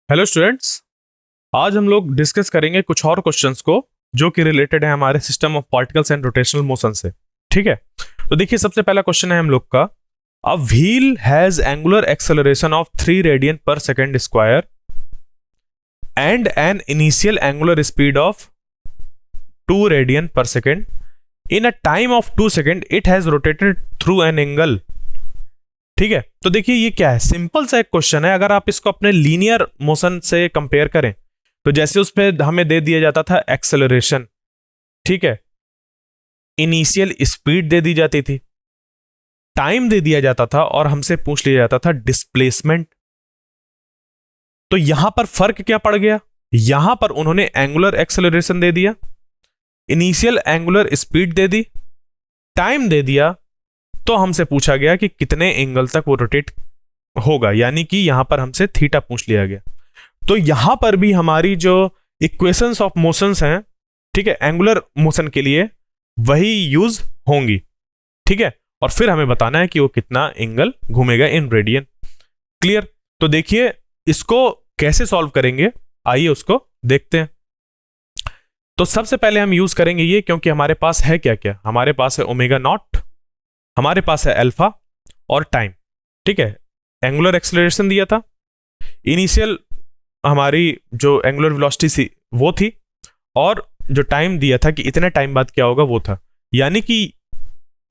Hello students. आज हम लोग डिस्कस करेंगे कुछ और क्वेश्चंस को जो कि रिलेटेड है हमारे system of particles and rotational motion से। ठीक है, तो देखिए सबसे पहला क्वेश्चन है हम लोग का, a wheel has angular acceleration of 3 radian per second square and an initial angular speed of 2 radian per second in a time of 2 second it has rotated through an angle. ठीक है, तो देखिए ये क्या है, सिंपल सा एक question है। अगर आप इसको अपने लीनियर मोशन से कंपेयर करें तो जैसे उस पर हमें दे दिया जाता था एक्सेलरेशन, ठीक है, इनिशियल स्पीड दे दी जाती थी, टाइम दे दिया जाता था और हमसे पूछ लिया जाता था डिस्प्लेसमेंट। तो यहां पर फर्क क्या पड़ गया, यहां पर उन्होंने एंगुलर एक्सेलरेशन दे दिया, इनिशियल एंगुलर स्पीड दे दी, टाइम दे दिया, तो हमसे पूछा गया कि कितने एंगल तक वो रोटेट होगा, यानी कि यहां पर हमसे थीटा पूछ लिया गया। तो यहां पर भी हमारी जो इक्वेशंस ऑफ मोशंस हैं, ठीक है, एंगुलर मोशन के लिए वही यूज होंगी। ठीक है, और फिर हमें बताना है कि वो कितना एंगल घूमेगा इन रेडियन। क्लियर? तो देखिए इसको कैसे सॉल्व करेंगे, आइए उसको देखते हैं। तो सबसे पहले हम यूज करेंगे ये, क्योंकि हमारे पास है क्या क्या, हमारे पास है ओमेगा नॉट, हमारे पास है अल्फा और टाइम। ठीक है, एंगुलर एक्सेलरेशन दिया था, इनिशियल हमारी जो एंगुलर वेलोसिटी थी वो थी, और जो टाइम दिया था कि इतने टाइम बाद क्या होगा वो था। यानी कि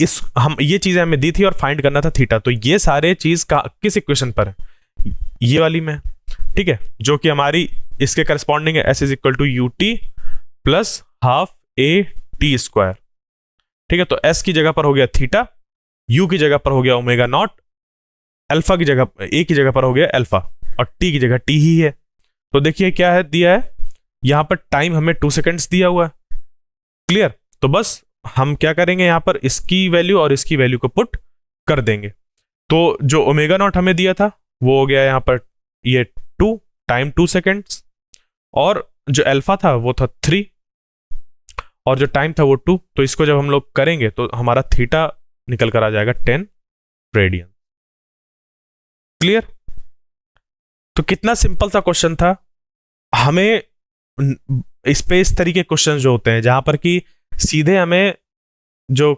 इस हम ये चीजें हमें दी थी और फाइंड करना था थीटा। तो ये सारे चीज का किस इक्वेशन पर है, ये वाली में। ठीक है, जो कि हमारी इसके करस्पॉन्डिंग है, S is equal to U T plus half A T square. ठीक है, तो एस की जगह पर हो गया थीटा, यू की जगह पर हो गया ओमेगा नॉट, अल्फा की जगह ए की जगह पर हो गया अल्फा, और टी की जगह टी ही है। तो देखिए क्या है दिया है, यहां पर टाइम हमें 2 सेकेंड्स दिया हुआ है। क्लियर? तो बस हम क्या करेंगे, यहां पर इसकी वैल्यू और इसकी वैल्यू को पुट कर देंगे। तो जो ओमेगा नॉट हमें दिया था वो हो गया यहां पर ये 2 टाइम 2 सेकेंड्स, और जो अल्फा था वो था 3 और जो टाइम था वो 2। तो इसको जब हम लोग करेंगे तो हमारा थीटा निकल कर आ जाएगा 10 रेडियन। क्लियर? तो कितना सिंपल सा क्वेश्चन था। हमें इस पे इस तरीके क्वेश्चन जो होते हैं जहां पर कि सीधे हमें जो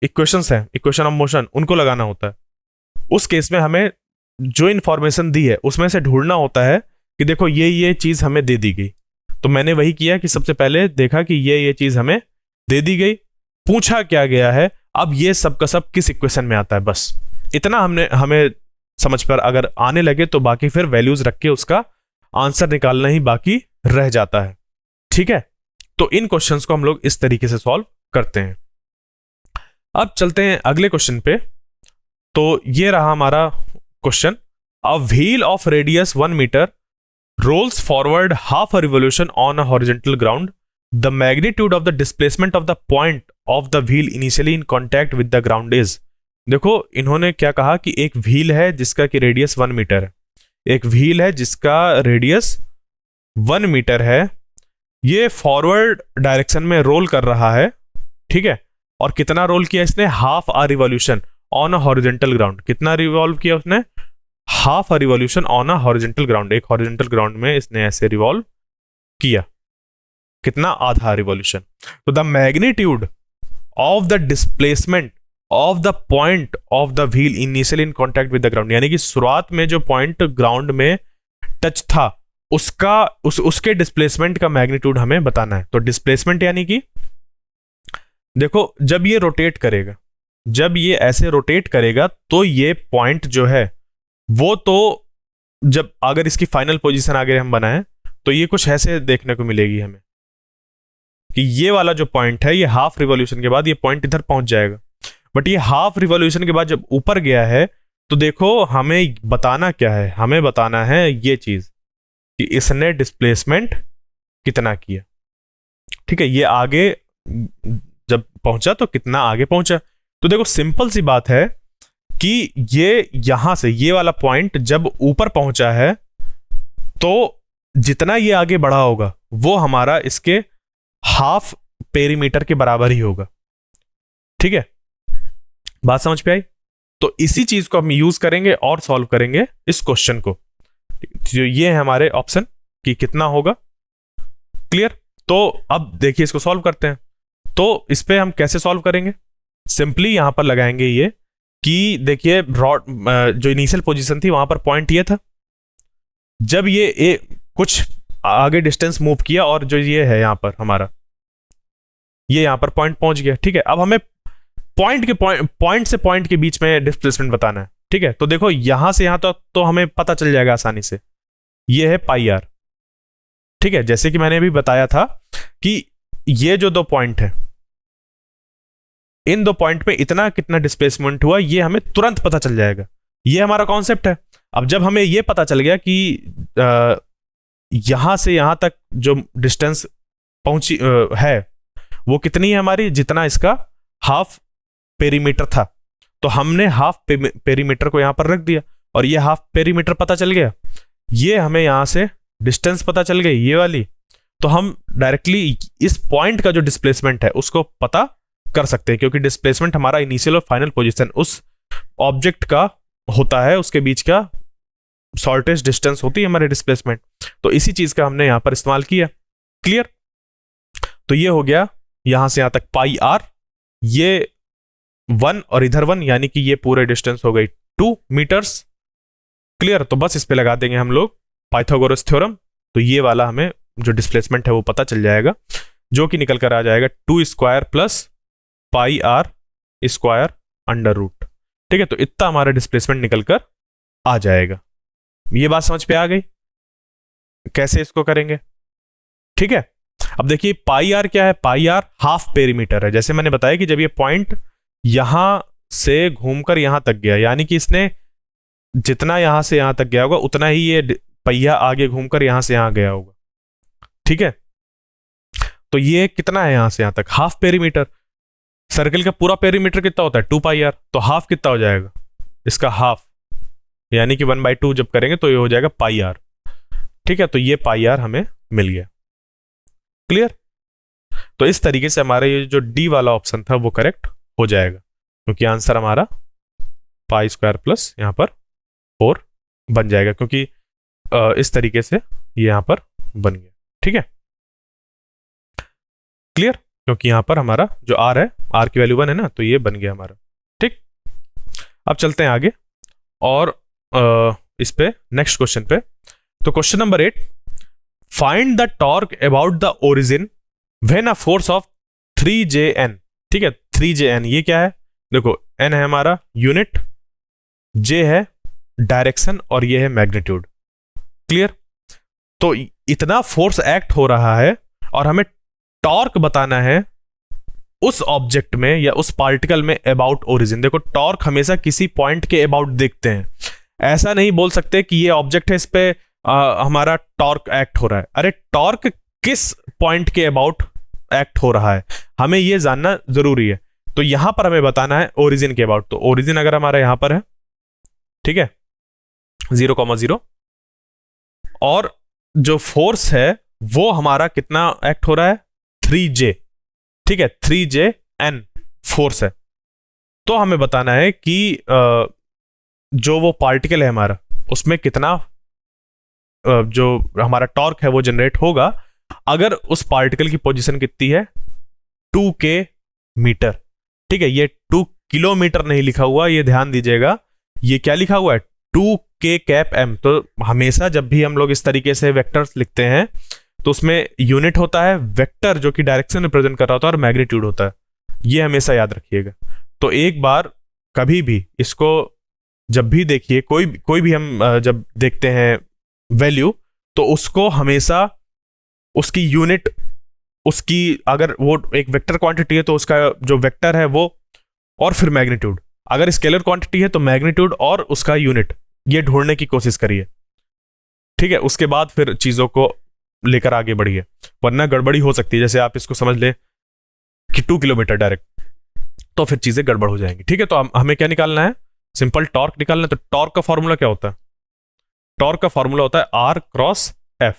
इक्वेशंस हैं, इक्वेशन ऑफ मोशन, उनको लगाना होता है। उस केस में हमें जो इंफॉर्मेशन दी है उसमें से ढूंढना होता है कि देखो ये चीज हमें दे दी गई। तो मैंने वही किया कि सबसे पहले देखा कि ये चीज हमें दे दी गई, पूछा क्या गया है, अब ये सब का सब किस इक्वेशन में आता है, बस इतना हमें समझ पर अगर आने लगे तो बाकी फिर वैल्यूज रख के उसका आंसर निकालना ही बाकी रह जाता है। ठीक है, तो इन क्वेश्चंस को हम लोग इस तरीके से सॉल्व करते हैं। अब चलते हैं अगले क्वेश्चन पे। तो ये रहा हमारा question, a wheel of radius 1 metre rolls forward half a revolution on a horizontal ground. The magnitude of the displacement of the point of the wheel initially in contact with the ground is। देखो इन्होंने क्या कहा कि एक wheel है जिसका कि radius 1 metre है, एक व्हील है जिसका रेडियस 1 मीटर है, ये फॉरवर्ड डायरेक्शन में रोल कर रहा है। ठीक है, और कितना रोल किया इसने, half a revolution on a horizontal ground. कितना रिवॉल्व किया उसने, half a revolution on a horizontal ground. एक हॉरिजॉन्टल ग्राउंड में इसने ऐसे रिवॉल्व किया, कितना, आधा रिवॉल्यूशन। तो the magnitude of the displacement of the point of the wheel initially in contact with the ground, यानी कि शुरुआत में जो पॉइंट ग्राउंड में टच था उसका उसके डिस्प्लेसमेंट का मैग्नीट्यूड हमें बताना है। तो डिस्प्लेसमेंट यानी कि देखो जब ये रोटेट करेगा, जब ये ऐसे रोटेट करेगा तो ये पॉइंट जो है वो, तो जब अगर इसकी फाइनल पोजीशन आगे हम बनाएं तो ये कुछ ऐसे देखने को मिलेगी हमें कि ये वाला जो पॉइंट है ये हाफ रिवॉल्यूशन के बाद ये पॉइंट इधर पहुंच जाएगा। बट ये हाफ रिवॉल्यूशन के बाद जब ऊपर गया है तो देखो हमें बताना क्या है, हमें बताना है ये चीज कि इसने डिस्प्लेसमेंट कितना किया। ठीक है, ये आगे जब पहुंचा तो कितना आगे पहुंचा। तो देखो सिंपल सी बात है कि ये यहां से ये वाला पॉइंट जब ऊपर पहुंचा है तो जितना ये आगे बढ़ा होगा वो हमारा इसके हाफ पेरीमीटर के बराबर ही होगा। ठीक है, बात समझ पे आई? तो इसी चीज को हम यूज करेंगे और सॉल्व करेंगे इस क्वेश्चन को। तो ये है हमारे ऑप्शन कि कितना होगा। क्लियर। तो अब देखिए इसको सॉल्व करते हैं। तो इस पे हम कैसे सॉल्व करेंगे? सिंपली यहां पर लगाएंगे ये कि देखिए रॉड जो इनिशियल पोजीशन थी वहां पर पॉइंट ये था, जब ये कुछ आगे डिस्टेंस मूव किया और जो ये है यहां पर हमारा ये यहां पर पॉइंट पहुंच गया। ठीक है, अब हमें पॉइंट से पॉइंट के बीच में डिस्प्लेसमेंट बताना है। ठीक है, तो देखो यहां से यहां तक तो हमें पता चल जाएगा आसानी से, ये है पाई आर। ठीक है, जैसे कि मैंने अभी बताया था कि ये जो 2 पॉइंट है, इन 2 पॉइंट में इतना कितना डिस्प्लेसमेंट हुआ ये हमें तुरंत पता चल जाएगा। ये हमारा कॉन्सेप्ट है। अब जब हमें ये पता चल गया कि यहां से यहां तक जो डिस्टेंस पहुंची है वो कितनी है हमारी, जितना इसका हाफ पेरीमीटर था, तो हमने हाफ पेरीमीटर को यहां पर रख दिया और ये हाफ पेरीमीटर पता चल गया। ये हमें यहां से डिस्टेंस पता चल गई ये वाली, तो हम डायरेक्टली इस पॉइंट का जो डिस्प्लेसमेंट है उसको पता कर सकते हैं, क्योंकि डिस्प्लेसमेंट हमारा इनिशियल और फाइनल पोजीशन उस ऑब्जेक्ट का होता है, उसके बीच का शॉर्टेस्ट डिस्टेंस होती है हमारे डिस्प्लेसमेंट। तो इसी चीज का हमने यहां पर इस्तेमाल किया। क्लियर। तो ये हो गया यहां से यहां तक पाई आर, ये 1 और इधर 1, यानी कि ये पूरे डिस्टेंस हो गई 2 मीटर्स। क्लियर। तो बस इस पे लगा देंगे हम लोग पाइथागोरस थ्योरम, तो ये वाला हमें जो डिस्प्लेसमेंट है वो पता चल जाएगा, जो कि निकल कर आ जाएगा 2 square plus pi R square under root. ठीक है, तो इतना हमारा डिस्प्लेसमेंट निकल कर आ जाएगा। ये बात समझ पे आ गई कैसे इसको करेंगे? ठीक है, अब देखिए पाई आर क्या है? पाई आर हाफ पेरीमीटर है। जैसे मैंने बताया कि जब ये पॉइंट यहां से घूमकर यहां तक गया, यानी कि इसने जितना यहां से यहां तक गया होगा उतना ही ये पहिया आगे घूमकर यहां से यहां गया होगा। ठीक है, तो ये कितना है यहां से यहां तक? Half perimeter. सर्कल का पूरा पेरीमीटर कितना होता है? 2 पाई आर, तो हाफ कितना हो जाएगा इसका? हाफ, यानी कि 1/2 जब करेंगे तो ये हो जाएगा पाई आर। ठीक है, तो ये पाई आर हमें मिल गया। क्लियर। तो इस तरीके से हमारा ये जो डी वाला ऑप्शन था वो करेक्ट हो जाएगा, क्योंकि आंसर हमारा पाई स्क्वायर प्लस यहां पर 4 बन जाएगा, क्योंकि इस तरीके से ये यहां पर बन गया। ठीक है, क्लियर। क्योंकि यहां पर हमारा जो आर है, आर की वैल्यू 1 है ना, तो ये बन गया हमारा। ठीक, अब चलते हैं आगे और इस पे नेक्स्ट क्वेश्चन पे। तो question number 8, find the torque about the origin when a force of 3Jn। ठीक है, 3Jn ये क्या है? देखो n है हमारा यूनिट, j है डायरेक्शन और ये है मैग्नीट्यूड। क्लियर। तो इतना फोर्स एक्ट हो रहा है और हमें टॉर्क बताना है उस ऑब्जेक्ट में या उस पार्टिकल में अबाउट ओरिजिन। देखो टॉर्क हमेशा किसी पॉइंट के अबाउट देखते हैं, ऐसा नहीं बोल सकते कि ये ऑब्जेक्ट है इस पे हमारा टॉर्क एक्ट हो रहा है। अरे टॉर्क किस पॉइंट के अबाउट एक्ट हो रहा है हमें ये जानना जरूरी है। तो यहां पर हमें बताना है ओरिजिन के अबाउट। तो ओरिजिन अगर हमारा यहां पर है, ठीक है, 0,0, और जो फोर्स है वो हमारा कितना एक्ट हो रहा है? 3J। ठीक है, 3Jn फोर्स है। तो हमें बताना है कि जो वो पार्टिकल है हमारा उसमें कितना जो हमारा टॉर्क है वो जनरेट होगा अगर उस पार्टिकल की पोजीशन कितनी है? 2K metre. ठीक है, ये 2 किलोमीटर नहीं लिखा हुआ, ये ध्यान दीजिएगा, ये क्या लिखा हुआ है? 2K cap M। तो हमेशा जब भी हम लोग इस तरीके से वेक्टर्स लिखते हैं तो उसमें यूनिट होता है वेक्टर जो कि डायरेक्शन रिप्रेजेंट कर रहा होता है और मैग्नीट्यूड होता है, ये हमेशा याद रखिएगा। तो एक बार कभी भी इसको जब भी देखिए, कोई भी हम जब देखते हैं वैल्यू, तो उसको हमेशा उसकी यूनिट, उसकी अगर वो एक वेक्टर क्वांटिटी है तो उसका जो वेक्टर है वो, और फिर मैग्नीट्यूड, अगर स्केलर क्वांटिटी है तो मैग्नीट्यूड और उसका यूनिट, ये ढूंढने की कोशिश करिए। ठीक है, उसके बाद फिर चीजों को लेकर आगे बढ़िए, वरना गड़बड़ी हो सकती है। जैसे आप इसको समझ ले कि 2 किलोमीटर डायरेक्ट, तो फिर चीजें गड़बड़ हो जाएंगी। ठीक है, तो हमें क्या निकालना है? सिंपल टॉर्क निकालना है। तो टॉर्क का फॉर्मूला क्या होता है? टॉर्क का फॉर्मूला होता है R क्रॉस F।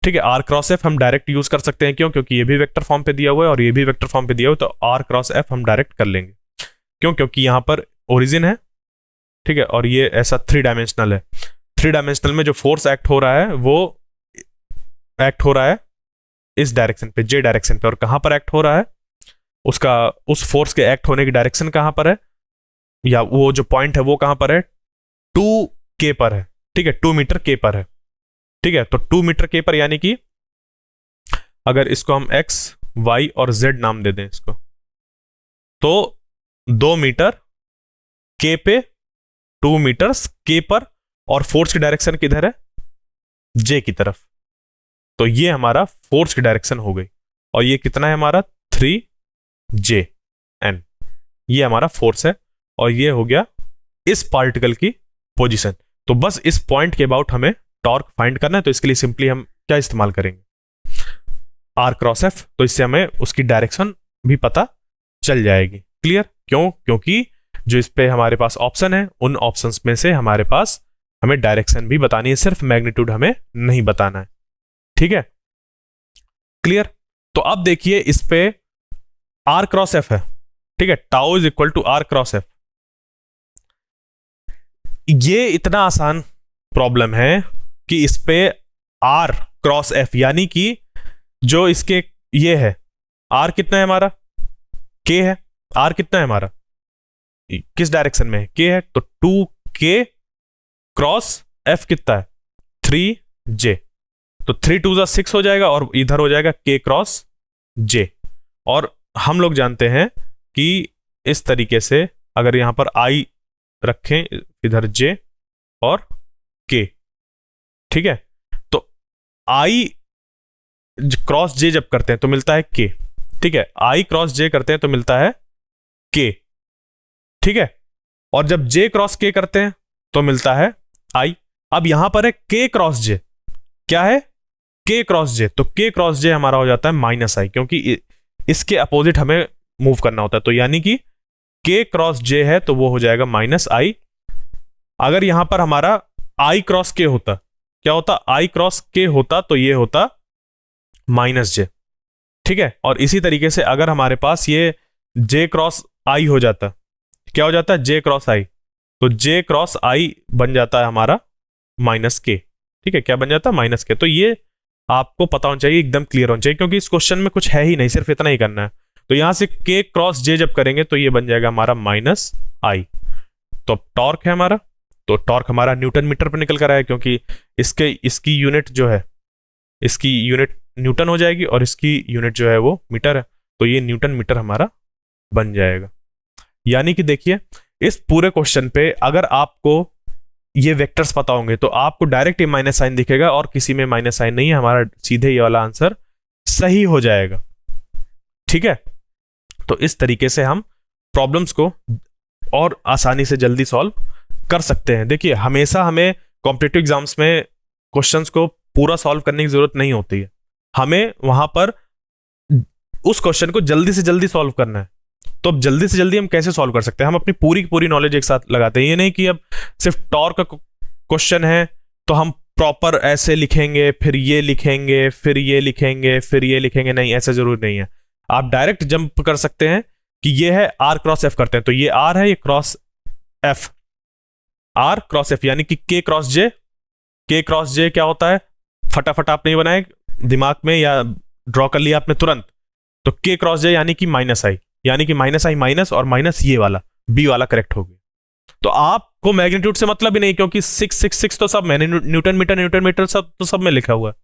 ठीक है, R क्रॉस F हम डायरेक्ट यूज कर सकते हैं। क्यों? क्योंकि ये भी वेक्टर फॉर्म पे दिया हुआ है और ये भी वेक्टर फॉर्म पे दिया हुआ है, तो R क्रॉस F हम डायरेक्ट कर लेंगे। क्यों? क्योंकि यहां पर ओरिजिन है, ठीक है, और ये ऐसा 3 डायमेंशनल है। थ्री डायमेंशनल में जो फोर्स एक्ट हो रहा है वो एक्ट हो रहा है इस डायरेक्शन पे, जे डायरेक्शन पे। और कहां पर एक्ट हो रहा है, उसका उस फोर्स के एक्ट होने की डायरेक्शन कहां पर है, या वो जो पॉइंट है वो कहां पर है, 2K पर है। ठीक है, 2 मीटर K पर है। ठीक है, तो 2 मीटर K पर, यानी कि अगर इसको हम X, Y और Z नाम दे दें इसको, तो 2 मीटर K पे, 2 मीटर्स K पर, और फोर्स की डायरेक्शन किधर है, J की तरफ। तो ये हमारा फोर्स की डायरेक्शन हो गई, और ये कितना है हमारा 3JN, ये हमारा फोर्स है, और ये हो गया इस पार्टिकल की पोजीशन। तो बस इस पॉइंट के अबाउट हमें टॉर्क फाइंड करना है। तो इसके लिए सिंपली हम क्या इस्तेमाल करेंगे, R क्रॉस F। तो इससे हमें उसकी डायरेक्शन भी पता चल जाएगी। क्लियर? क्यों? क्योंकि जो इस पे हमारे पास ऑप्शन है, उन ऑप्शंस में से हमारे पास हमें डायरेक्शन भी बतानी है, सिर्फ मैग्नीट्यूड हमें नहीं बताना है। ठीक है, क्लियर? तो अब देखिए इस पे R क्रॉस F है। ठीक है, tau is equal to R cross F। ये इतना आसान प्रॉब्लम है कि इस पे R क्रॉस F, यानी कि जो इसके ये है, R कितना है हमारा, K है। R कितना है हमारा, किस डायरेक्शन में है, K है। तो 2K क्रॉस F कितना है, 3J। तो 3 2 6 हो जाएगा, और इधर हो जाएगा K क्रॉस J। और हम लोग जानते हैं कि इस तरीके से अगर यहां पर I रखें, इधर J और K, ठीक है, तो I क्रॉस J जब करते हैं तो मिलता है K। ठीक है, I क्रॉस J करते हैं तो मिलता है K। ठीक है, और जब J क्रॉस K करते हैं तो मिलता है I। अब यहां पर है K क्रॉस J, क्या है, K क्रॉस J। तो K क्रॉस J हमारा हो जाता है -I, क्योंकि इसके अपोजिट हमें मूव करना होता है। तो यानी कि K क्रॉस J है तो वो हो जाएगा -I। अगर यहां पर हमारा I क्रॉस K होता, क्या होता, I क्रॉस K होता तो ये होता -J। ठीक है, और इसी तरीके से अगर हमारे पास ये J क्रॉस I हो जाता, क्या हो जाता है, J क्रॉस I। तो J क्रॉस I बन जाता है हमारा -K। ठीक है, क्या बन जाता है, -K। तो ये आपको पता होना चाहिए, एकदम क्लियर होना चाहिए, क्योंकि इस क्वेश्चन में कुछ है ही नहीं, सिर्फ इतना ही करना है। तो यहां से K क्रॉस J जब करेंगे तो ये बन जाएगा हमारा -I। तो टॉर्क है हमारा, तो टॉर्क हमारा न्यूटन मीटर पर निकल कर आया, क्योंकि इसकी यूनिट जो है, इसकी यूनिट न्यूटन हो जाएगी, और इसकी यूनिट जो है वो मीटर है। तो ये न्यूटन मीटर हमारा बन जाएगा। यानी कि देखिए इस पूरे क्वेश्चन पे अगर आपको ये वेक्टर्स पता होंगे तो आपको डायरेक्ट ये माइनस साइन दिखेगा, और किसी में माइनस साइन नहीं है, हमारा सीधे ये वाला आंसर सही हो जाएगा। ठीक है, तो इस तरीके से हम प्रॉब्लम्स को और आसानी से जल्दी सॉल्व कर सकते हैं। देखिए हमेशा हमें कॉम्पिटिटिव एग्जाम्स में क्वेश्चंस को पूरा सॉल्व करने की जरूरत नहीं होती है, हमें वहां पर उस क्वेश्चन को जल्दी से जल्दी सॉल्व करना है। तो अब जल्दी से जल्दी हम कैसे सॉल्व कर सकते हैं, हम अपनी पूरी की पूरी नॉलेज एक साथ लगाते हैं। ये नहीं कि अब सिर्फ टॉर्क का क्वेश्चन है तो हम प्रॉपर ऐसे लिखेंगे, फिर ये लिखेंगे, फिर ये लिखेंगे, फिर ये लिखेंगे, नहीं, ऐसा जरूर नहीं है। आप डायरेक्ट जंप कर सकते हैं कि ये है R क्रॉस F करते हैं, तो ये R है, ये cross F, R cross F, यानी कि K cross J। K cross J क्या होता है, फटाफट आपने ये बनाए दिमाग में या ड्रॉ कर लिया आपने तुरंत। तो K क्रॉस J यानी कि -I, यानी कि -I माइनस और माइनस ये वाला B वाला करेक्ट हो गया। तो आपको मैग्नीट्यूड से मतलब ही नहीं, क्योंकि 666 तो सब मैंने न्यूटन मीटर सब में लिखा हुआ है।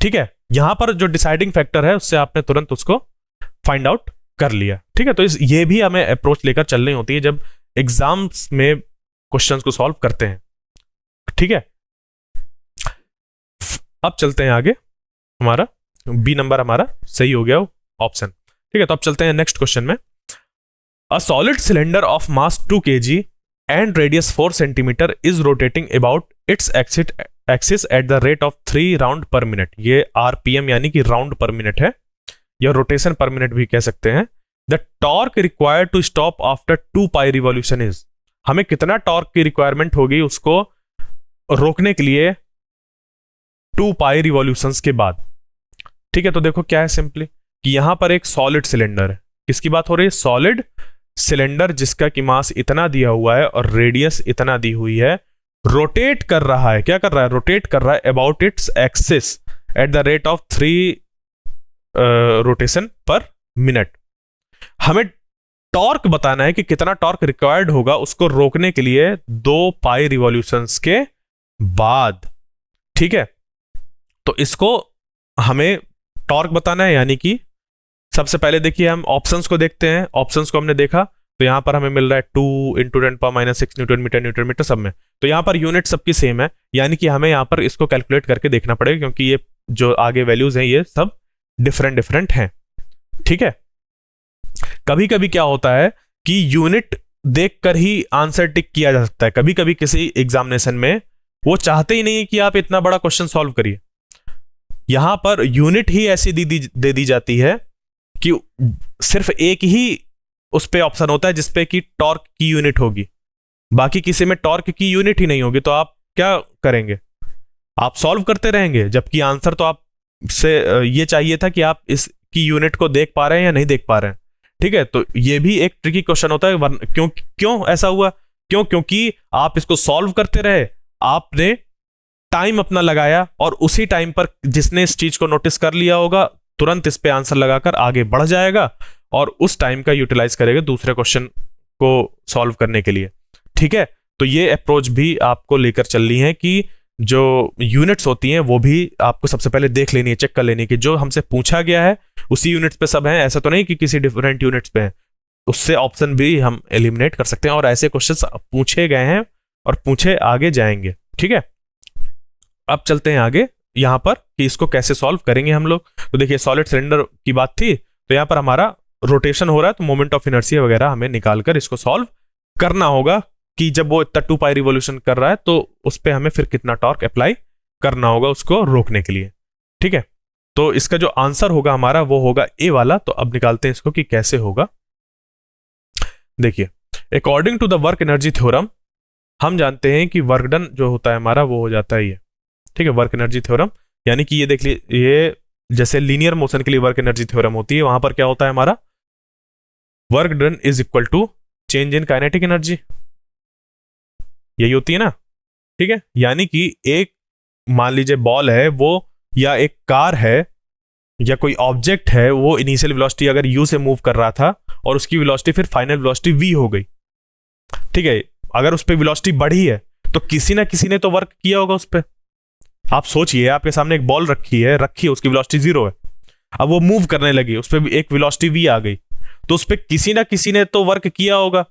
ठीक है, यहां पर जो डिसाइडिंग फैक्टर है उससे आपने तुरंत उसको फाइंड आउट कर लिया। ठीक है, तो ये भी हमें अप्रोच लेकर चलनी होती है जब एग्जाम्स में क्वेश्चंस को सॉल्व करते हैं। ठीक है, अब चलते हैं आगे, हमारा बी नंबर हमारा सही हो गया ऑप्शन। ठीक है, तो अब चलते हैं नेक्स्ट क्वेश्चन में। A solid cylinder of mass 2 kg and radius 4 cm is rotating about its axis at the rate of 3 round पर मिनट। ये RPM यानी कि राउंड पर मिनट है, या रोटेशन पर मिनट भी कह सकते हैं। The torque required to stop after 2 pi revolution is, हमें कितना टॉर्क की रिक्वायरमेंट होगी उसको रोकने के लिए 2 पाई रिवॉल्यूशंस के बाद। ठीक है, तो देखो क्या है सिंपली कि यहां पर एक सॉलिड सिलेंडर है, किसकी बात हो रही है, सॉलिड सिलेंडर, जिसका कि मास इतना दिया हुआ है और रेडियस इतना दी हुई है रोटेट कर रहा है, क्या कर रहा है, रोटेट कर रहा है about its axis at the rate of 3 rotation पर मिनट। हमें टॉर्क बताना है कि कितना टॉर्क रिक्वायर्ड होगा उसको रोकने के लिए 2 पाई रिवॉल्यूशंस के बाद। ठीक है, तो इसको हमें टॉर्क बताना है, यानी कि सबसे पहले देखिए हम ऑप्शंस को देखते हैं। ऑप्शंस को हमने देखा तो यहां पर हमें मिल रहा है 2 × 10⁻⁶ न्यूटन मीटर, न्यूटन मीटर सब में। तो यहां पर यूनिट सबकी सेम है, यानी कि हमें यहां पर इसको कैलकुलेट करके देखना पड़ेगा, क्योंकि ये जो आगे वैल्यूज हैं ये सब डिफरेंट डिफरेंट हैं। ठीक है, कभी कभी क्या होता है कि यूनिट देखकर ही आंसर टिक किया जा सकता है। कभी कभी किसी एग्जामिनेशन में वो चाहते ही नहीं है कि आप इतना बड़ा क्वेश्चन सॉल्व करिए, यहां पर यूनिट ही ऐसी दे दी जाती है कि सिर्फ एक ही उस पे ऑप्शन होता है जिसपे कि टॉर्क की यूनिट होगी, बाकी किसी में टॉर्क की यूनिट ही नहीं होगी। तो आप क्या करेंगे, आप सॉल्व करते रहेंगे, जबकि आंसर तो आप से ये चाहिए था कि आप इसकी यूनिट को देख पा रहे हैं या नहीं देख पा रहे हैं। ठीक है, तो ये भी एक ट्रिकी क्वेश्चन होता है। क्यों ऐसा हुआ, क्योंकि आप इसको सॉल्व करते रहे, आपने टाइम अपना लगाया, और उसी टाइम पर जिसने इस चीज को नोटिस कर लिया होगा तुरंत इस पे आंसर लगाकर आगे बढ़ जाएगा और उस टाइम का यूटिलाइज करेगा दूसरे क्वेश्चन को सॉल्व करने के लिए। ठीक है, तो ये अप्रोच भी आपको लेकर चलनी है कि जो यूनिट्स होती हैं वो भी आपको सबसे पहले देख लेनी है, चेक कर लेनी है कि जो हमसे पूछा गया है उसी यूनिट्स पे सब हैं, ऐसा तो नहीं कि किसी डिफरेंट यूनिट्स पे हैं। उससे ऑप्शन भी हम एलिमिनेट कर सकते हैं, और ऐसे क्वेश्चंस पूछे गए हैं और पूछे आगे जाएंगे। ठीक है, अब चलते हैं आगे यहां पर कि इसको कैसे सॉल्व करेंगे हम लोग। तो देखिए सॉलिड सिलेंडर की बात थी, तो यहां पर हमारा रोटेशन हो रहा है, तो मोमेंट ऑफ इनर्शिया वगैरह हमें निकालकर इसको सॉल्व करना होगा कि जब वो इतना 2 पाई रिवॉल्यूशन कर रहा है तो उस पर हमें फिर कितना टॉर्क अप्लाई करना होगा उसको रोकने के लिए। ठीक है, तो इसका जो आंसर होगा हमारा वो होगा ए वाला। तो अब निकालते हैं इसको कि कैसे होगा। देखिए, according to the work energy theorem, हम जानते हैं कि वर्क डन जो होता है हमारा वो हो जाता है ये। ठीक है, वर्क एनर्जी थ्योरम, यानी कि ये देख लीजिए, ये जैसे लीनियर मोशन के लिए वर्क एनर्जी थ्योरम होती है, वहां पर क्या होता है हमारा work done is equal to change in kinetic energy, यही होती है ना। ठीक है, यानी कि एक मान लीजिए बॉल है वो, या एक कार है, या कोई ऑब्जेक्ट है, वो इनिशियल वेलोसिटी अगर u से मूव कर रहा था और उसकी वेलोसिटी फिर फाइनल वेलोसिटी v हो गई। ठीक है, अगर उस पर वेलोसिटी बढ़ी है तो किसी ना किसी ने तो वर्क किया होगा उस पर। आप सोचिए, आपके सामने एक बॉल रखी है उसकी वेलोसिटी 0 है, अब वो मूव करने लगी, उस पर एक वेलोसिटी v आ गई, तो उस पर किसी ना किसी ने तो वर्क किया होगा,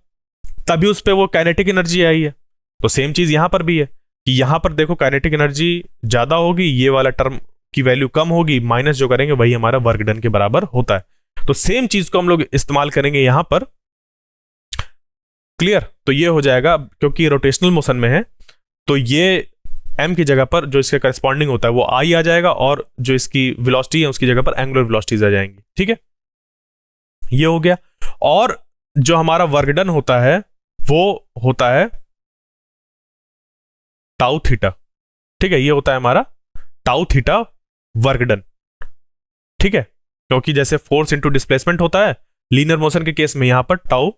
तभी उस पर वो काइनेटिक एनर्जी आई है। तो सेम चीज यहां पर भी है कि यहां पर देखो काइनेटिक एनर्जी ज्यादा होगी, ये वाला टर्म की वैल्यू कम होगी, माइनस जो करेंगे वही हमारा वर्क डन के बराबर होता है। तो सेम चीज को हम लोग इस्तेमाल करेंगे यहां पर। क्लियर, तो ये हो जाएगा, क्योंकि रोटेशनल मोशन में है तो ये m की जगह पर जो इसके करस्पॉन्डिंग होता है वो i आ जाएगा, और जो इसकी वेलोसिटी है उसकी जगह पर एंगुलर वेलोसिटीज आ जाएंगी। ठीक है, ये हो गया। और जो हमारा वर्क डन होता है वो होता है टाउ थीटा। ठीक है, ये होता है हमारा टाउ थीटा वर्क डन। ठीक है, क्योंकि जैसे फोर्स इंटू डिस्प्लेसमेंट होता है लीनियर मोशन के केस में, यहां पर टाउ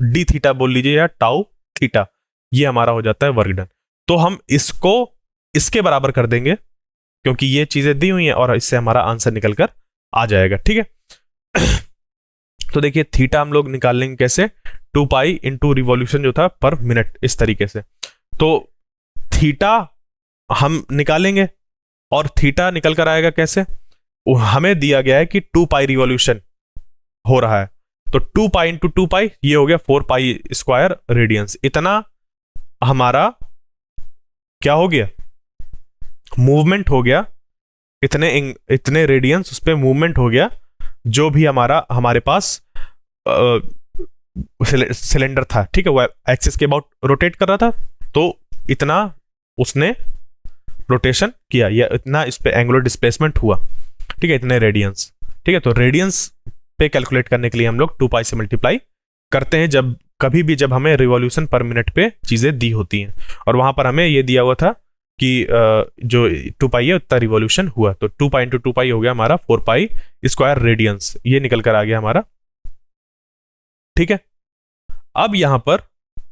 डी थीटा बोल लीजिए या टाउ थीटा, ये हमारा हो जाता है वर्क डन। तो हम इसको इसके बराबर कर देंगे क्योंकि ये चीजें दी हुई हैं, और इससे हमारा आंसर निकल कर आ जाएगा। ठीक है, तो देखिए थीटा हम लोग निकाल लेंगे कैसे, 2 पाई इंटू रिवॉल्यूशन जो था पर मिनट, इस तरीके से। तो थीटा हम निकालेंगे, और थीटा निकल कर आएगा कैसे, हमें दिया गया है कि 2 पाई रिवॉल्यूशन हो रहा है, तो 2 पाई इंटू 2 पाई ये हो गया 4 पाई स्क्वायर रेडियंस। इतना हमारा क्या हो गया, मूवमेंट हो गया, इतने रेडियंस उस पर मूवमेंट हो गया, जो भी हमारे पास सिलेंडर था। ठीक है, वो एक्सिस के अबाउट रोटेट कर रहा था, तो इतना उसने रोटेशन किया, या इतना इस पे एंगुलर डिस्प्लेसमेंट हुआ। ठीक है, इतने रेडियंस। ठीक है, तो रेडियंस पे कैलकुलेट करने के लिए हम लोग 2 पाई से मल्टीप्लाई करते हैं जब हमें रिवॉल्यूशन पर मिनट पे चीजें दी होती हैं, और वहां पर हमें ये दिया हुआ था कि जो 2 पाई है उतना रिवॉल्यूशन हुआ, तो 2 पाई इंटू 2 पाई हो गया हमारा 4 पाई स्क्वायर रेडियंस, ये निकल कर आ गया हमारा। ठीक है, अब यहां पर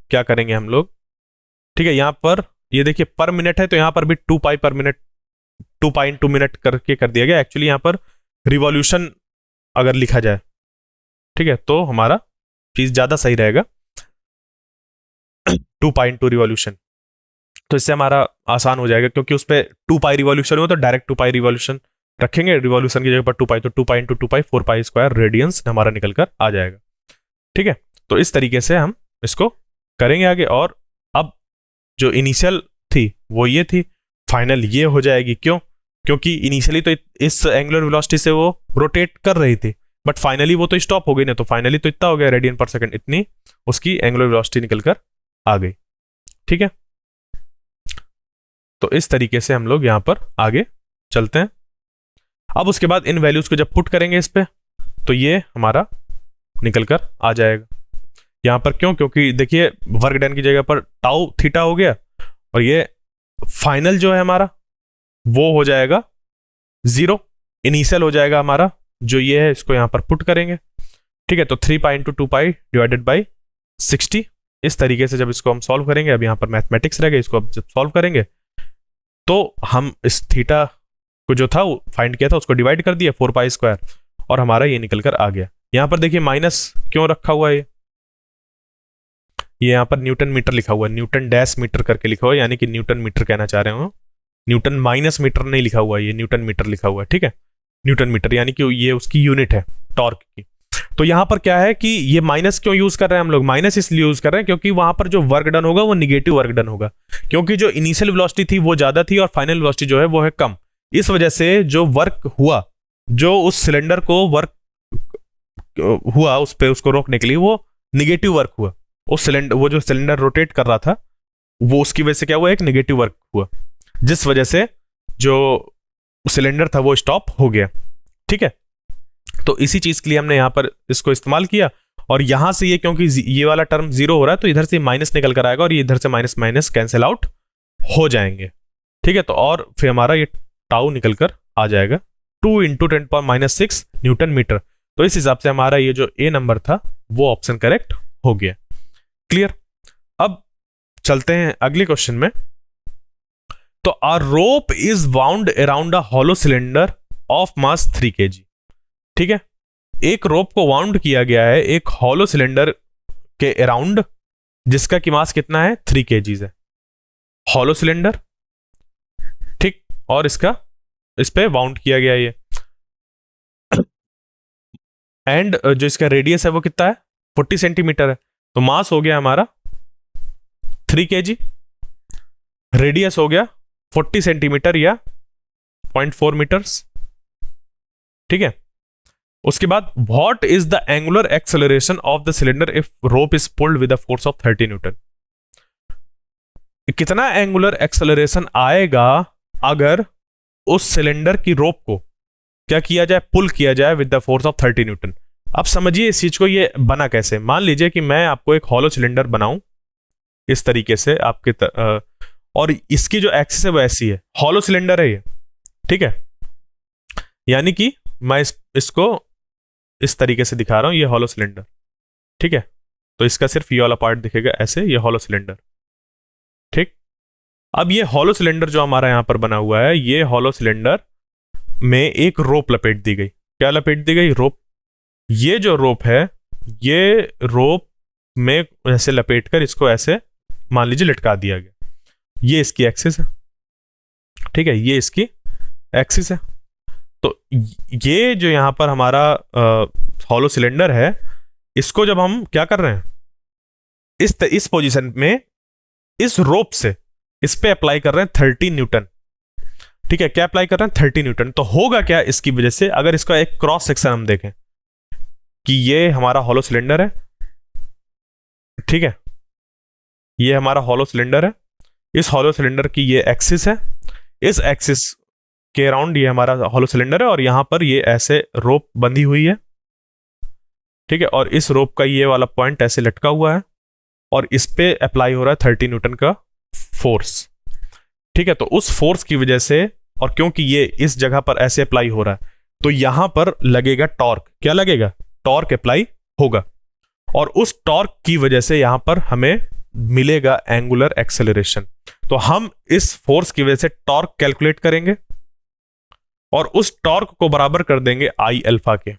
क्या करेंगे हम लोग, ठीक है, यहां पर ये देखिए पर मिनट है, तो यहाँ पर भी 2 पाई पर मिनट, 2 पाई इन 2 मिनट करके कर दिया गया। एक्चुअली यहाँ पर रिवॉल्यूशन अगर लिखा जाए, ठीक है, तो हमारा चीज ज्यादा सही रहेगा, 2 पाई इन 2 रिवॉल्यूशन। तो इससे हमारा आसान हो जाएगा, क्योंकि उस पर 2 पाई रिवॉल्यूशन हो तो डायरेक्ट 2 पाई रिवॉल्यूशन रखेंगे, रिवॉल्यूशन की जगह पर 2 पाई, तो 2 पाई इंटू 2 पाई 4 पाई स्क्वायर रेडियंस हमारा निकल कर आ जाएगा। ठीक है, तो इस तरीके से हम इसको करेंगे आगे। और अब जो इनिशियल थी वो ये थी, फाइनल ये हो जाएगी। क्यों? क्योंकि इनिशियली तो इस एंगुलर वेलोसिटी से वो रोटेट कर रही थी, बट फाइनली वो तो स्टॉप हो गई ना, तो फाइनली तो इतना हो गया रेडियन पर सेकंड, इतनी उसकी एंगुलर वेलोसिटी निकल कर आ गई। ठीक है, तो इस तरीके से हम लोग यहां पर आगे चलते हैं। अब उसके बाद इन वैल्यूज को जब पुट करेंगे इस पे, तो ये हमारा निकल कर आ जाएगा यहां पर। क्यों? क्योंकि देखिए वर्क डन की जगह पर टाउ थीटा हो गया, और ये फाइनल जो है हमारा वो हो जाएगा 0, इनिशियल हो जाएगा हमारा जो ये है, इसको यहां पर पुट करेंगे। ठीक है, तो 3 pi into 2 pi divided by 60। इस तरीके से जब इसको हम सॉल्व करेंगे, अब यहां पर मैथमेटिक्स रह गए, इसको अब जब सॉल्व करेंगे तो हम इस थीटा को जो था वो फाइंड किया था उसको डिवाइड कर दिया 4 पाई स्क्वायर, और हमारा ये निकल कर आ गया। यहां पर देखिए माइनस क्यों रखा हुआ है, ये यहां पर न्यूटन मीटर लिखा हुआ है, न्यूटन डैश मीटर करके लिखा हुआ है, यानी कि न्यूटन मीटर कहना चाह रहे हो, न्यूटन माइनस मीटर नहीं लिखा हुआ है, ये न्यूटन मीटर लिखा हुआ है। ठीक है, न्यूटन मीटर यानी कि ये उसकी यूनिट है टॉर्क की। तो यहां पर क्या है कि ये माइनस क्यों यूज कर रहे हैं हम लोग? माइनस इसलिए यूज कर रहे हैं क्योंकि वहां पर जो वर्क डन होगा वो निगेटिव वर्क डन होगा, क्योंकि जो इनिशियल वेलोसिटी थी वो ज्यादा थी और फाइनल वेलोसिटी जो है वो है कम। इस वजह से जो वर्क हुआ, जो उस सिलेंडर को वर्क हुआ उस पे उसको रोकने के लिए, वो निगेटिव वर्क हुआ। उस सिलेंडर, वो जो सिलेंडर रोटेट कर रहा था वो उसकी वजह से क्या हुआ, एक निगेटिव वर्क हुआ, जिस वजह से जो सिलेंडर था वो स्टॉप हो गया। ठीक है, तो इसी चीज के लिए हमने यहां पर इसको इस्तेमाल किया। और यहां से ये, क्योंकि ये वाला टर्म 0 हो रहा है, तो इधर से माइनस निकल कर आएगा और ये इधर से माइनस माइनस कैंसिल आउट हो जाएंगे। ठीक है, तो और फिर हमारा ये टाउ निकल कर आ जाएगा 2 इंटू 10⁻⁶ न्यूटन मीटर। तो इस हिसाब से हमारा ये जो ए नंबर था वो ऑप्शन करेक्ट हो गया। क्लियर? अब चलते हैं अगले क्वेश्चन में। तो a rope is wound around a hollow cylinder of mass 3 kg। ठीक है, एक रोप को वाउंड किया गया है एक हॉलो सिलेंडर के अराउंड, जिसका की मास कितना है, 3 kg है। हॉलो सिलेंडर, ठीक, और इसका इस पे वाउंड किया गया ये, एंड जो इसका रेडियस है वो कितना है, 40 सेंटीमीटर है। तो मास हो गया हमारा 3 kg, रेडियस हो गया 40 सेंटीमीटर या 0.4 मीटर्स। ठीक है, उसके बाद what is the angular acceleration of the cylinder if rope is pulled with the force of 30 Newton. कितना एंगुलर एक्सेलरेशन आएगा अगर उस सिलेंडर की रोप को क्या किया जाए, पुल किया जाए with the force of 30 Newton. अब समझिए इस चीज को, ये बना कैसे। मान लीजिए कि मैं आपको एक हॉलो सिलेंडर बनाऊं इस तरीके से आपके और इसकी जो एक्सिस है वो ऐसी है, हॉलो सिलेंडर है ये। ठीक है, यानी कि मैं इसको इस तरीके से दिखा रहा हूं, ये हॉलो सिलेंडर। ठीक है, तो इसका सिर्फ ये वाला पार्ट दिखेगा ऐसे, ये हॉलो सिलेंडर। ठीक, अब ये हॉलो सिलेंडर जो हमारा यहां पर बना हुआ है, ये हॉलो सिलेंडर में एक रोप लपेट दी गई। क्या लपेट दी गई? रोप। ये जो रोप है, ये रोप में ऐसे लपेट कर इसको ऐसे मान लीजिए लटका दिया गया। ये इसकी एक्सिस है। ठीक है, ये इसकी एक्सिस है। तो ये जो यहां पर हमारा हॉलो सिलेंडर है, इसको जब हम क्या कर रहे हैं, इस पोजीशन में इस रोप से इस पे अप्लाई कर रहे हैं 30 न्यूटन। ठीक है, क्या अप्लाई कर रहे हैं, 30 न्यूटन। तो होगा क्या इसकी वजह से, अगर इसका एक क्रॉस सेक्शन हम देखें कि ये हमारा हॉलो सिलेंडर है। ठीक है, ये हमारा हॉलो सिलेंडर है, इस हॉलो सिलेंडर की ये एक्सिस है, इस एक्सिस के अराउंड ये हमारा हॉलो सिलेंडर है, और यहां पर ये ऐसे रोप बंधी हुई है। ठीक है, और इस रोप का ये वाला पॉइंट ऐसे लटका हुआ है, और इस पे अप्लाई हो रहा है 30 न्यूटन का फोर्स। ठीक है, तो उस फोर्स की वजह से, और क्योंकि ये इस जगह पर ऐसे अप्लाई हो रहा है, तो यहां पर लगेगा टॉर्क। क्या लगेगा? टॉर्क अप्लाई होगा, और उस टॉर्क की वजह से यहां पर हमें मिलेगा एंगुलर एक्सेलरेशन। तो हम इस फोर्स की वजह से टॉर्क कैलकुलेट करेंगे और उस टॉर्क को बराबर कर देंगे आई अल्फा के,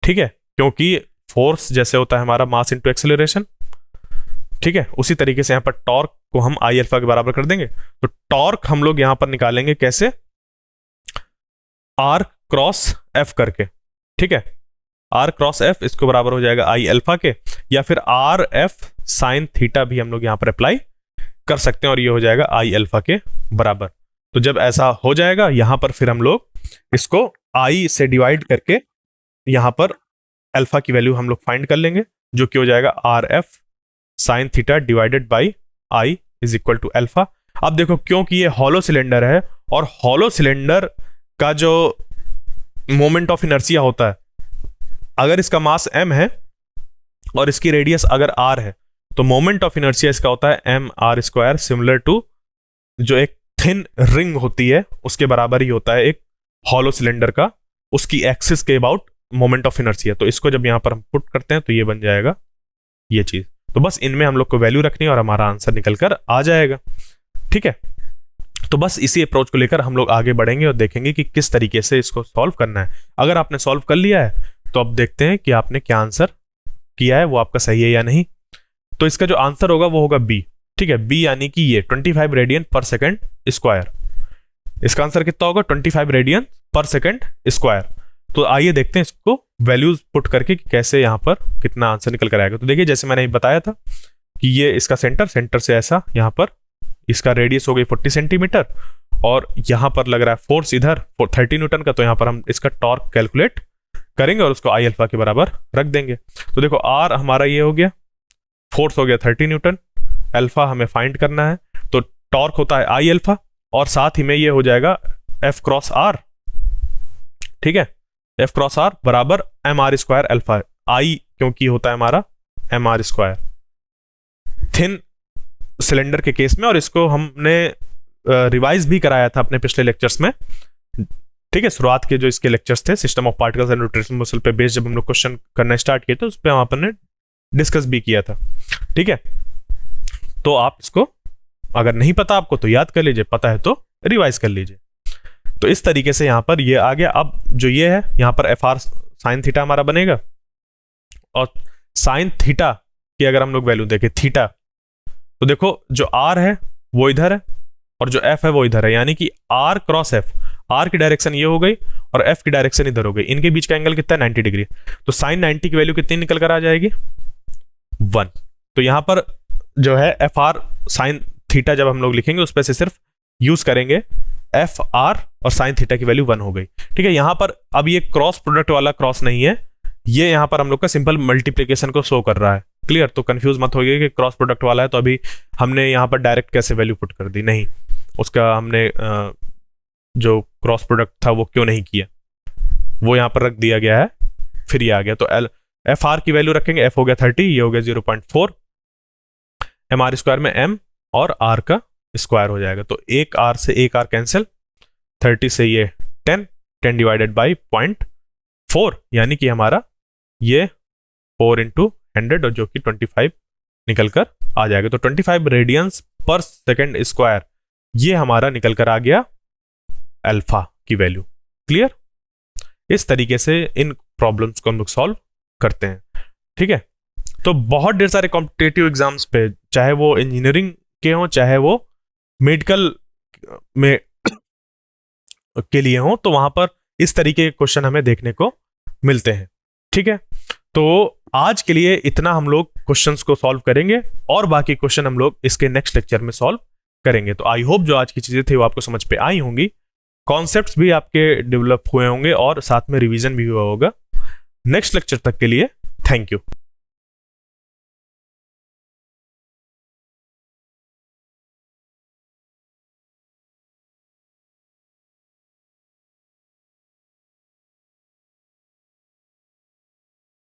ठीक है, क्योंकि फोर्स जैसे होता है हमारा मास इंटू एक्सेलरेशन, ठीक है, उसी तरीके से यहां पर टॉर्क को हम आई अल्फा के बराबर कर देंगे। तो टॉर्क हम लोग यहां पर निकालेंगे कैसे, आर क्रॉस एफ करके, ठीक है, आर क्रॉस एफ इसको बराबर हो जाएगा आई अल्फा के, या फिर आर एफ साइन थीटा भी हम लोग यहां पर अप्लाई कर सकते हैं और ये हो जाएगा आई अल्फा के बराबर। तो जब ऐसा हो जाएगा यहां पर फिर हम लोग इसको आई से डिवाइड करके यहां पर अल्फा की वैल्यू हम लोग फाइंड कर लेंगे, जो कि हो जाएगा R F sine theta divided by I is equal to alpha. अब देखो क्योंकि ये हॉलो सिलेंडर है और हॉलो सिलेंडर का जो मोमेंट ऑफ इनर्शिया होता है, अगर इसका मास m है और इसकी रेडियस अगर r है, तो मोमेंट ऑफ इनर्शिया इसका होता है M R square, similar to जो एक थिन रिंग होती है उसके बराबर ही होता है एक हॉलो सिलेंडर का, उसकी एक्सिस के अबाउट मोमेंट ऑफ इनर्शिया। तो इसको जब यहां पर हम पुट करते हैं तो ये बन जाएगा ये चीज। तो बस इनमें हम लोग को वैल्यू रखनी है और हमारा आंसर निकल कर आ जाएगा, ठीक है। तो बस इसी अप्रोच को लेकर हम लोग आगे बढ़ेंगे और देखेंगे कि किस तरीके से इसको सॉल्व करना है। अगर आपने सॉल्व कर लिया है तो अब देखते हैं कि आपने क्या आंसर किया है, वो आपका सही है या नहीं। तो इसका जो आंसर होगा वो होगा बी, ठीक है, बी यानी कि ये 25 रेडियन पर सेकंड स्क्वायर। इसका आंसर कितना होगा, 25 रेडियन पर सेकंड स्क्वायर। तो आइए देखते हैं इसको वैल्यूज पुट करके कि कैसे यहाँ पर कितना आंसर निकल कर आएगा। तो देखिए जैसे मैंने बताया था कि ये इसका सेंटर से ऐसा यहाँ पर इसका रेडियस हो गई 40 सेंटीमीटर और यहाँ पर लग रहा है फोर्स इधर 30 न्यूटन का। तो यहाँ पर हम इसका टॉर्क कैलकुलेट करेंगे और उसको आई अल्फा के बराबर रख देंगे। तो देखो आर हमारा ये हो गया, फोर्स हो गया 30 न्यूटन, अल्फा हमें फाइंड करना है, तो टॉर्क होता है आई अल्फा और साथ ही में ये हो जाएगा एफ क्रॉस आर, ठीक है, एफ क्रॉस आर बराबर M R square alpha, I क्योंकि होता है हमारा M R square thin cylinder के केस में, और इसको हमने रिवाइज भी कराया था अपने पिछले लेक्चर्स में, ठीक है। शुरुआत के जो इसके लेक्चर्स थे system of particles and rotational motion पे बेस्ड जब हम लोग क्वेश्चन करना स्टार्ट किए थे उस पर आपने डिस्कस भी किया था, ठीक है। तो आप इसको अगर नहीं पता आपको तो याद कर लीजिए, पता है तो रिवाइज कर लीजिए। तो इस तरीके से यहां पर ये आ गया। अब जो ये है यहां पर एफ आर साइन थीटा हमारा बनेगा और साइन थीटा की अगर हम लोग वैल्यू देखें थीटा, तो देखो जो आर है वो इधर है और जो एफ है वो इधर है, यानी कि आर क्रॉस एफ, आर की डायरेक्शन ये हो गई और एफ की डायरेक्शन इधर हो गई, इनके बीच का एंगल कितना है 90 डिग्री। तो साइन 90 की वैल्यू कितनी निकल कर आ जाएगी 1। तो यहां पर जो है एफ आर साइन थीटा जब हम लोग लिखेंगे उस पर से सिर्फ यूज करेंगे एफ आर और साइन थीटा की वैल्यू 1 हो गई, ठीक है। यहां पर अब ये क्रॉस प्रोडक्ट वाला क्रॉस नहीं है, ये यहां पर हम लोग का सिंपल मल्टीप्लीकेशन को शो कर रहा है, क्लियर। तो कंफ्यूज मत होइए कि क्रॉस प्रोडक्ट वाला है तो अभी हमने यहां पर डायरेक्ट कैसे वैल्यू पुट कर दी, नहीं, उसका हमने जो क्रॉस प्रोडक्ट था वो क्यों नहीं किया, वो यहां पर रख दिया गया है, फिर ये आ गया। तो एफ आर की वैल्यू रखेंगे, एफ हो गया 30, ये हो गया 0.4, एम आर स्क्वायर में एम और आर का स्क्वायर हो जाएगा, तो एक आर से एक आर कैंसिल, 30 से ये 10 डिवाइडेड बाई 0.4, यानी कि हमारा ये 4 × 100 और जो कि 25 निकल कर आ जाएगा। तो 25 रेडियंस पर सेकेंड स्क्वायर ये हमारा निकल कर आ गया अल्फा की वैल्यू, क्लियर। इस तरीके से इन प्रॉब्लम्स को हम लोग सॉल्व करते हैं, ठीक है। तो बहुत ढेर सारे कॉम्पिटिटिव एग्जाम्स पे, चाहे वो इंजीनियरिंग के हों चाहे वो मेडिकल में के लिए हों, तो वहां पर इस तरीके के क्वेश्चन हमें देखने को मिलते हैं, ठीक है। तो आज के लिए इतना हम लोग क्वेश्चंस को सॉल्व करेंगे और बाकी क्वेश्चन हम लोग इसके नेक्स्ट लेक्चर में सॉल्व करेंगे। तो आई होप जो आज की चीजें थी वो आपको समझ पे आई होंगी, कॉन्सेप्ट्स भी आपके डेवलप हुए होंगे और साथ में रिवीजन भी हुआ होगा। नेक्स्ट लेक्चर तक के लिए थैंक यू।